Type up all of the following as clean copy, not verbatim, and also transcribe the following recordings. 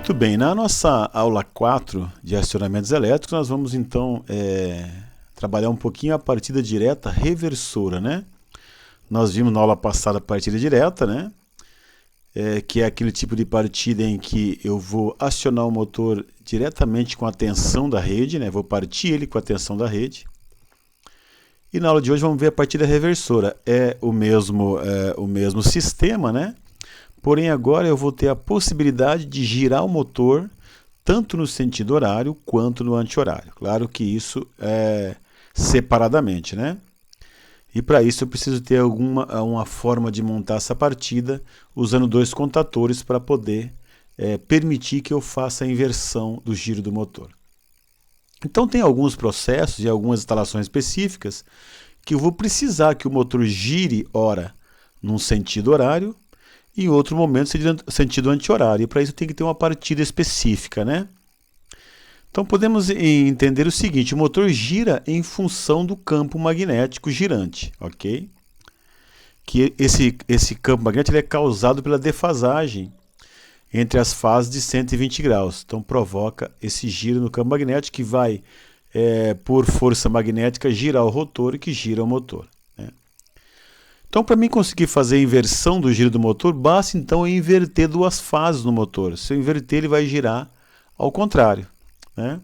Muito bem, na nossa aula 4 de acionamentos elétricos, nós vamos então trabalhar um pouquinho a partida direta reversora, né? Nós vimos na aula passada a partida direta, né? Que é aquele tipo de partida em que eu vou acionar o motor diretamente com a tensão da rede, né? Vou partir ele com a tensão da rede. E na aula de hoje vamos ver a partida reversora. É o mesmo sistema, né? Porém, agora eu vou ter a possibilidade de girar o motor tanto no sentido horário quanto no anti-horário. Claro que isso é separadamente, né? E para isso eu preciso ter uma forma de montar essa partida usando dois contatores para poder permitir que eu faça a inversão do giro do motor. Então tem alguns processos e algumas instalações específicas que eu vou precisar que o motor gire, ora, num sentido horário, e em outro momento sentido anti-horário. E para isso tem que ter uma partida específica, né? Então podemos entender o seguinte: o motor gira em função do campo magnético girante, ok? Que esse campo magnético é causado pela defasagem entre as fases de 120 graus. Então provoca esse giro no campo magnético que vai, por força magnética, girar o rotor e que gira o motor. Então, para mim conseguir fazer a inversão do giro do motor, basta então eu inverter duas fases no motor. Se eu inverter, ele vai girar ao contrário, né?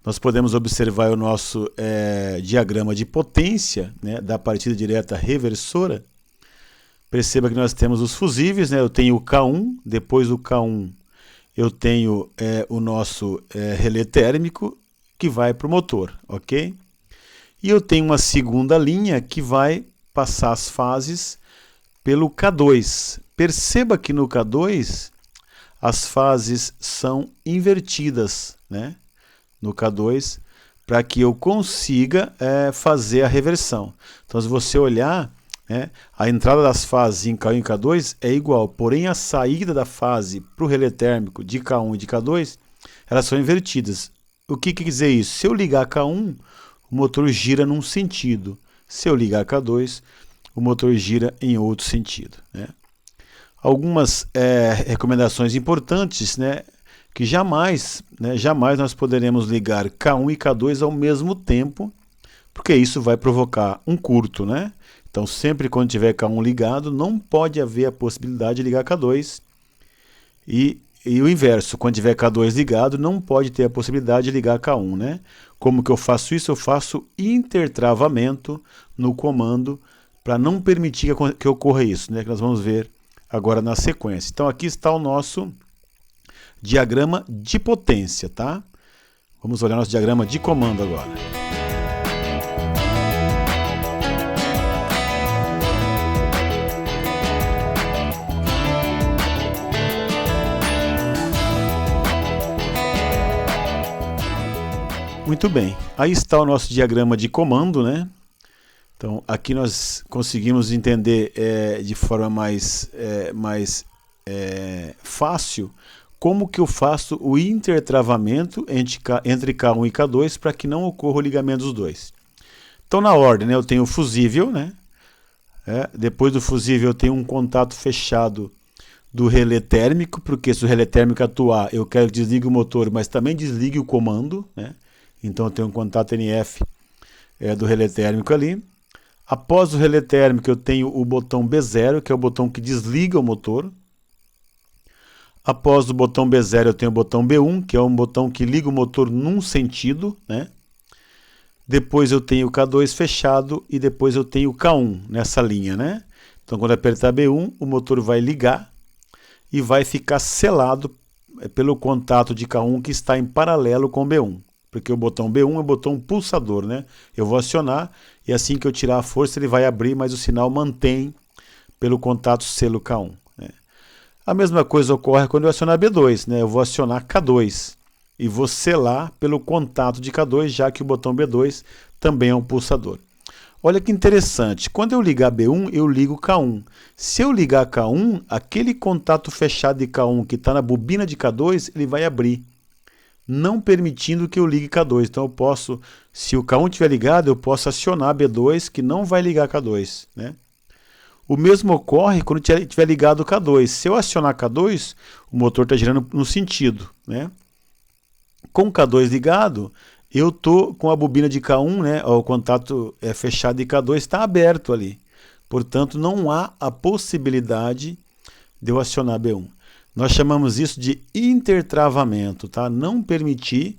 Nós podemos observar o nosso diagrama de potência, né, da partida direta reversora. Perceba que nós temos os fusíveis, né? Eu tenho o K1, depois do K1 eu tenho o nosso relé térmico que vai para o motor, ok? E eu tenho uma segunda linha que vai passar as fases pelo K2. Perceba que no K2 as fases são invertidas, né? No K2, para que eu consiga fazer a reversão. Então, se você olhar, né, a entrada das fases em K1 e K2 é igual, porém a saída da fase para o relé térmico de K1 e de K2, elas são invertidas. O que quer dizer isso? Se eu ligar K1, o motor gira num sentido. Se eu ligar K2, o motor gira em outro sentido, né? Algumas recomendações importantes, né, que jamais nós poderemos ligar K1 e K2 ao mesmo tempo, porque isso vai provocar um curto, né? Então, sempre quando tiver K1 ligado, não pode haver a possibilidade de ligar K2. E o inverso, quando tiver K2 ligado, não pode ter a possibilidade de ligar K1, né? Como que eu faço isso? Eu faço intertravamento no comando para não permitir que ocorra isso, né? Que nós vamos ver agora na sequência. Então aqui está o nosso diagrama de potência, tá? Vamos olhar nosso diagrama de comando agora. Muito bem, aí está o nosso diagrama de comando, né? Então, aqui nós conseguimos entender de forma mais fácil como que eu faço o intertravamento entre K1 e K2 para que não ocorra o ligamento dos dois. Então, na ordem, né, eu tenho o fusível, né? Depois do fusível eu tenho um contato fechado do relé térmico, porque se o relé térmico atuar, eu quero que desligue o motor, mas também desligue o comando, né? Então eu tenho um contato NF do relé térmico ali. Após o relé térmico eu tenho o botão B0, que é o botão que desliga o motor. Após o botão B0 eu tenho o botão B1, que é um botão que liga o motor num sentido, né? Depois eu tenho o K2 fechado e depois eu tenho o K1 nessa linha, né? Então quando eu apertar B1, o motor vai ligar e vai ficar selado pelo contato de K1 que está em paralelo com o B1. Porque o botão B1 é o botão pulsador, né? Eu vou acionar e assim que eu tirar a força ele vai abrir, mas o sinal mantém pelo contato selo K1, né? A mesma coisa ocorre quando eu acionar B2, né? Eu vou acionar K2 e vou selar pelo contato de K2, já que o botão B2 também é um pulsador. Olha que interessante, quando eu ligar B1, eu ligo K1. Se eu ligar K1, aquele contato fechado de K1 que está na bobina de K2, ele vai abrir, não permitindo que eu ligue K2. Então eu posso, se o K1 estiver ligado, eu posso acionar B2 que não vai ligar K2, né? O mesmo ocorre quando tiver ligado o K2. Se eu acionar K2, o motor está girando no sentido, né? Com o K2 ligado, eu estou com a bobina de K1, né? O contato fechado de K2 está aberto ali. Portanto, não há a possibilidade de eu acionar B1. Nós chamamos isso de intertravamento, tá? Não permitir,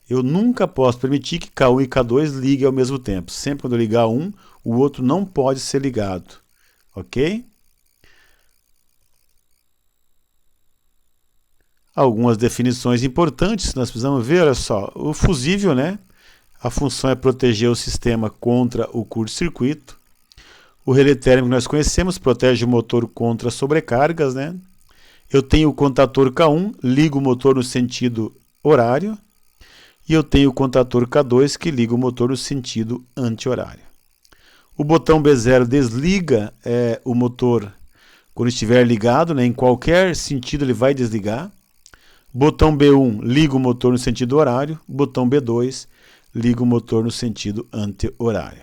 eu nunca posso permitir que K1 e K2 liguem ao mesmo tempo. Sempre quando eu ligar um, o outro não pode ser ligado, ok? Algumas definições importantes nós precisamos ver, olha só, o fusível, né? A função é proteger o sistema contra o curto-circuito. O relé térmico que nós conhecemos protege o motor contra sobrecargas, né? Eu tenho o contator K1, ligo o motor no sentido horário, e eu tenho o contator K2 que liga o motor no sentido anti-horário. O botão B0 desliga o motor quando estiver ligado, né? Em qualquer sentido ele vai desligar. Botão B1 liga o motor no sentido horário, botão B2 liga o motor no sentido anti-horário.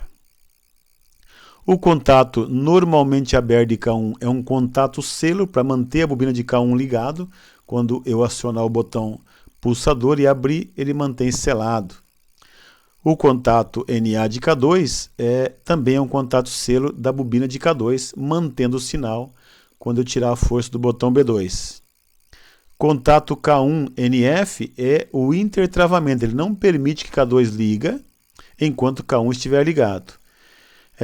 O contato normalmente aberto de K1 é um contato selo para manter a bobina de K1 ligado. Quando eu acionar o botão pulsador e abrir, ele mantém selado. O contato NA de K2 também é um contato selo da bobina de K2, mantendo o sinal quando eu tirar a força do botão B2. Contato K1-NF é o intertravamento, ele não permite que K2 liga enquanto K1 estiver ligado.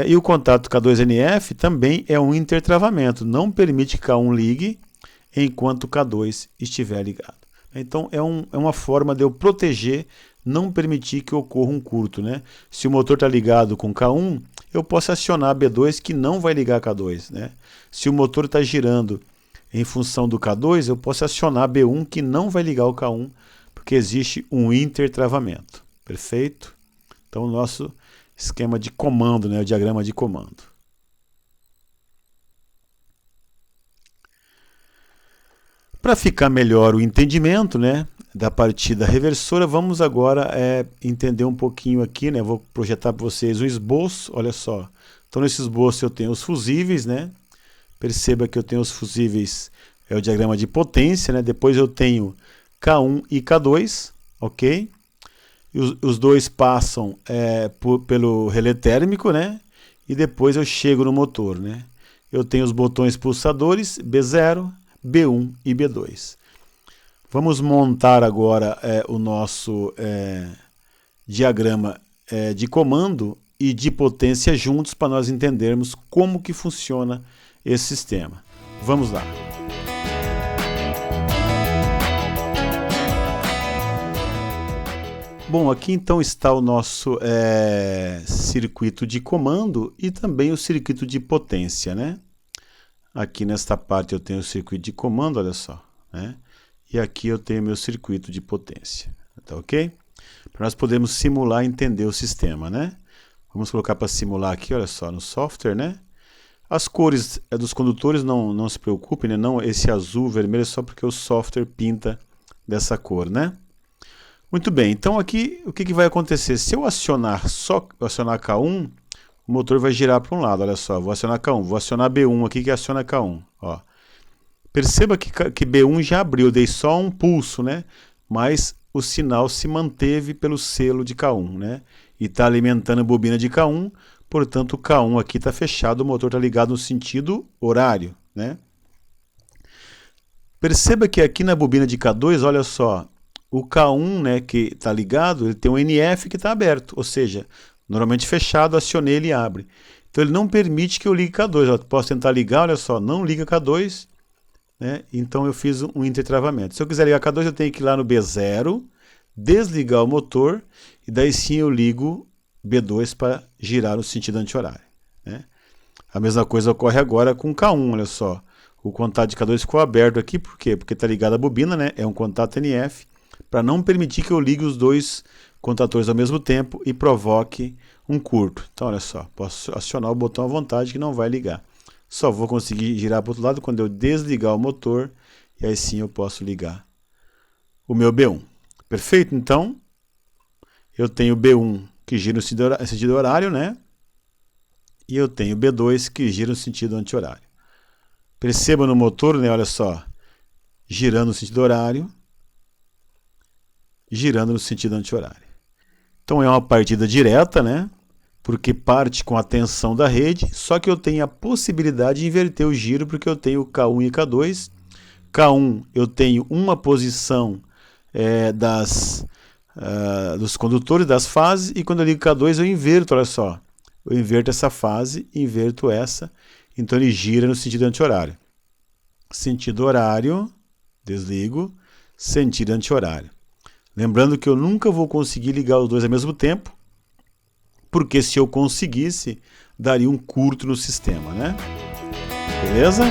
E o contato K2-NF também é um intertravamento, não permite que K1 ligue enquanto K2 estiver ligado. Então é uma forma de eu proteger, não permitir que ocorra um curto, né? Se o motor está ligado com K1, eu posso acionar B2 que não vai ligar K2, né? Se o motor está girando em função do K2, eu posso acionar B1 que não vai ligar o K1, porque existe um intertravamento. Perfeito? Então o nosso esquema de comando, né? O diagrama de comando. Para ficar melhor o entendimento, né, da partida reversora, vamos agora entender um pouquinho aqui, né? Vou projetar para vocês um esboço, olha só. Então nesse esboço eu tenho os fusíveis, né? Perceba que eu tenho os fusíveis, é o diagrama de potência, né? Depois eu tenho K1 e K2, ok? E os dois passam pelo relé térmico, né? E depois eu chego no motor, né? Eu tenho os botões pulsadores B0, B1 e B2. Vamos montar agora o nosso diagrama de comando e de potência juntos para nós entendermos como que funciona esse sistema. Vamos lá. Bom, aqui então está o nosso circuito de comando e também o circuito de potência, né? Aqui nesta parte eu tenho o circuito de comando, olha só, né? E aqui eu tenho meu circuito de potência, tá ok? Para nós podermos simular e entender o sistema, né? Vamos colocar para simular aqui, olha só, no software, né? As cores dos condutores não se preocupem, né? Não, esse azul, vermelho é só porque o software pinta dessa cor, né? Muito bem, então aqui o que vai acontecer? Se eu acionar K1, o motor vai girar para um lado, olha só, vou acionar K1, vou acionar B1 aqui que aciona K1, ó. Perceba que B1 já abriu, dei só um pulso, né? Mas o sinal se manteve pelo selo de K1, né? E está alimentando a bobina de K1, portanto o K1 aqui está fechado, o motor está ligado no sentido horário, né? Perceba que aqui na bobina de K2, olha só, o K1, né, que está ligado, ele tem um NF que está aberto, ou seja, normalmente fechado, acionei, ele abre. Então ele não permite que eu ligue K2, eu posso tentar ligar, olha só, não liga K2, né? Então eu fiz um intertravamento. Se eu quiser ligar K2, eu tenho que ir lá no B0, desligar o motor, e daí sim eu ligo B2 para girar no sentido anti-horário, né? A mesma coisa ocorre agora com K1, olha só. O contato de K2 ficou aberto aqui, por quê? Porque está ligado à bobina, né? É um contato NF, para não permitir que eu ligue os dois contatores ao mesmo tempo e provoque um curto. Então, olha só, posso acionar o botão à vontade que não vai ligar. Só vou conseguir girar para o outro lado quando eu desligar o motor, e aí sim eu posso ligar o meu B1. Perfeito? Então, eu tenho B1 que gira no sentido horário, né? e eu tenho B2 que gira no sentido anti-horário. Perceba no motor, né, olha só, girando no sentido horário, girando no sentido anti-horário. Então é uma partida direta, né? Porque parte com a tensão da rede, só que eu tenho a possibilidade de inverter o giro, porque eu tenho K1 e K2. K1 eu tenho uma posição dos condutores, das fases, e quando eu ligo K2 eu inverto, olha só. Eu inverto essa fase, inverto essa, então ele gira no sentido anti-horário. Sentido horário, desligo, sentido anti-horário. Lembrando que eu nunca vou conseguir ligar os dois ao mesmo tempo, porque se eu conseguisse, daria um curto no sistema, né? Beleza?